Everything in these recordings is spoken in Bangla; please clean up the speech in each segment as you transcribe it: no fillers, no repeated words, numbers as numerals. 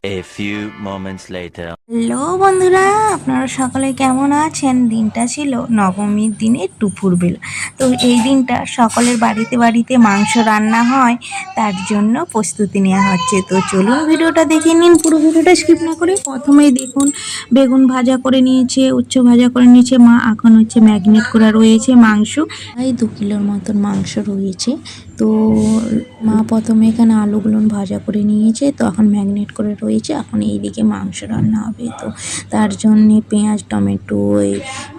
A few moments later. Hello বন্ধুরা, আপনারা সকলে কেমন আছেন? দিনটা ছিল নবমীর দিনের দুপুরবেলা। তো এই দিনটা সকলের বাড়িতে বাড়িতে মাংস রান্না হয়, তার জন্য প্রস্তুতি নেওয়া হচ্ছে। তো চলুন ভিডিওটা দেখে নিন, পুরো ভিডিওটা স্কিপ না করে। প্রথমেই দেখুন বেগুন ভাজা করে নিয়েছে, উচ্চ ভাজা করে নিয়েছে মা। এখন হচ্ছে ম্যাগনেট করা রয়েছে মাংস, প্রায় 2 কিলোর মতন মাংস রয়েছে। তো মা প্রথমে এখানে আলুগুলো ভাজা করে নিয়েছে, তো এখন ম্যাগনেট করে রয়েছে। এখন এইদিকে মাংস রান্না হবে, তো তার জন্যে পেঁয়াজ টমেটো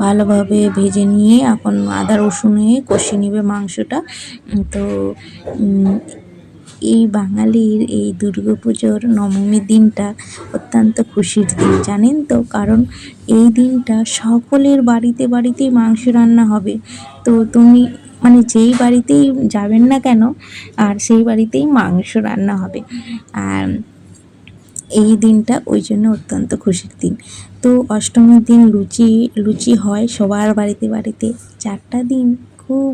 ভালোভাবে ভেজে নিয়ে এখন আদা রসুনে কষিয়ে নেবে মাংসটা। তো এই বাঙালির এই দুর্গাপুজোর নবমীর দিনটা অত্যন্ত খুশির দিন, জানেন তো? কারণ এই দিনটা সকলের বাড়িতে বাড়িতেই মাংস রান্না হবে। তো তুমি মানে যেই বাড়িতেই যাবেন না কেন, আর সেই বাড়িতেই মাংস রান্না হবে। আর এই দিনটা ওই জন্য অত্যন্ত খুশির দিন। তো অষ্টমীর দিন লুচি লুচি হয় সবার বাড়িতে বাড়িতে। 4টা দিন খুব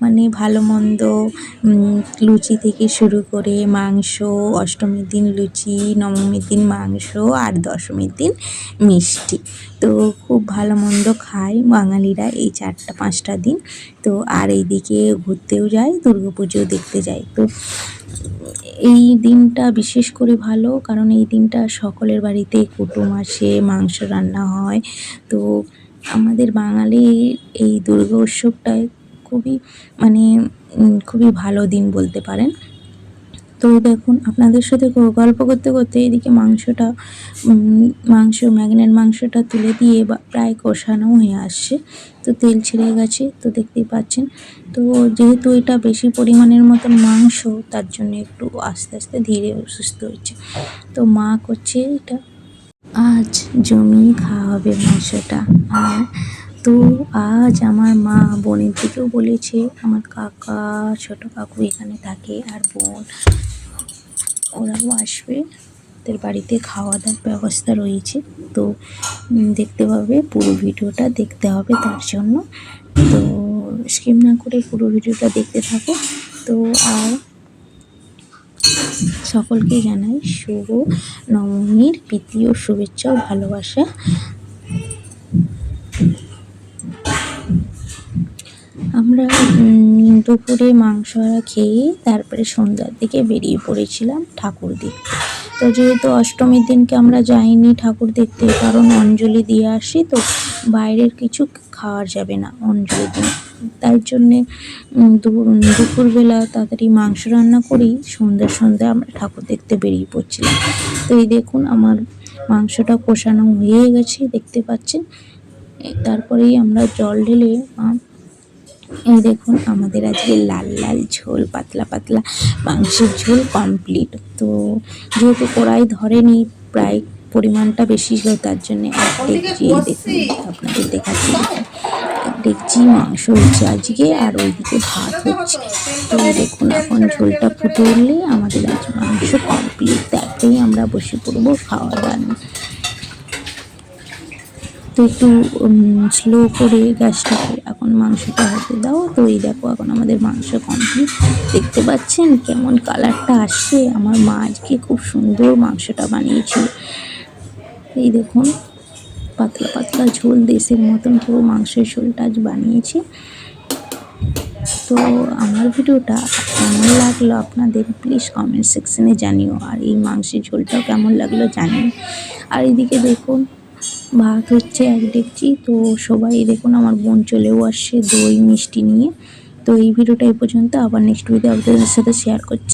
মানে ভালো মন্দ, লুচি থেকে শুরু করে মাংস, অষ্টমীর দিন লুচি, নবমীর দিন মাংস, আর দশমীর দিন মিষ্টি। তো খুব ভালো মন্দ খায় বাঙালিরা এই 4-5টা দিন। তো আর এইদিকে ঘুরতেও যায়, দুর্গাপুজো দেখতে যায়। তো এই দিনটা বিশেষ করে ভালো, কারণ এই দিনটা সকলের বাড়িতে কুটুম আসে, মাংস রান্না হয়। তো আমাদের বাঙালির এই দুর্গা উৎসবটায় খুবই মানে খুবই ভালো দিন বলতে পারেন। তো দেখুন আপনাদের সাথে গল্প করতে করতে এদিকে ম্যাগনেট মাংসটা তুলে দিয়ে প্রায় কষানো হয়ে আসছে। তো তেল ছেড়ে গেছে, তো দেখতেই পাচ্ছেন। তো যেহেতু এটা বেশি পরিমাণের মতন মাংস, তার জন্য একটু আস্তে আস্তে ধীরে সুস্থ হচ্ছে। তো মা করছে এটা, আজ জমিয়ে খাওয়া হবে মাংসটা। আর তো আজ আমার মা বোনের দিকেও বলেছে, আমার কাকা ছোট কাকু এখানে থাকে আর বোন, ওরাও আসবে, ওদের বাড়িতে খাওয়া দাওয়ার ব্যবস্থা রয়েছে। তো দেখতে পাবে, পুরো ভিডিওটা দেখতে হবে তার জন্য। তো স্কিপ না করে পুরো ভিডিওটা দেখতে থাকো। তো আর সকলকে জানাই শুভ নবমীর প্রীতি ও শুভেচ্ছা ও ভালোবাসা। আমরা দুপুরে মাংস খেয়ে তারপরে সন্ধ্যার দিকে বেরিয়ে পড়েছিলাম ঠাকুর দেখতে। তো যেহেতু অষ্টমীর দিনকে আমরা যাইনি ঠাকুর দেখতে, কারণ অঞ্জলি দিয়ে আসি, তো বাইরের কিছু খাওয়া যাবে না অঞ্জলি দিন। তাই জন্যে দুপুরবেলা তাড়াতাড়ি মাংস রান্না করেই সন্ধ্যায় আমরা ঠাকুর দেখতে বেরিয়ে পড়ছিলাম। তো এই দেখুন আমার মাংসটা কষানো হয়ে গেছে, দেখতে পাচ্ছেন। তারপরেই আমরা জল ঢেলে এই দেখুন আমাদের আজকে লাল লাল ঝোল, পাতলা পাতলা মাংসের ঝোল কমপ্লিট। তো যেহেতু কড়াই ধরেনি, প্রায় পরিমাণটা বেশি ছিল, তার জন্য এক ডেকচি, দেখুন আপনাদের দেখাচ্ছি, এক ডেকচি মাংস হচ্ছে আজকে, আর ওইদিকে ভাত হচ্ছে। তো দেখুন এখন ঝোলটা ফুটে উঠলেই আমাদের আজ মাংস কমপ্লিট, তারপরেই আমরা বসে পড়বো খাওয়া দাওয়া। তো একটু স্লো করে গ্যাসটাকে এখন মাংসটা হতে দাও। তো এই দেখো এখন আমাদের মাংস কমপ্লিট, দেখতে পাচ্ছেন কেমন কালারটা আসছে। আমার মা আজকে খুব সুন্দর মাংসটা বানিয়েছিল। এই দেখুন পাতলা পাতলা ঝোল, দেশের মতন পুরো মাংসের ঝোলটা আজ বানিয়েছি। তো আমার ভিডিওটা কেমন লাগলো আপনাদের প্লিজ কমেন্ট সেকশনে জানিও, আর এই মাংসের ঝোলটাও কেমন লাগলো জানিও। আর এদিকে দেখুন ভাত হচ্ছে এক ডেকচি। তো সবাই দেখুন আমার বোন চলেও আসছে দই মিষ্টি নিয়ে। তো এই ভিডিওটা এই পর্যন্ত, আবার নেক্সট ভিডিও আপনাদের সাথে শেয়ার করছি।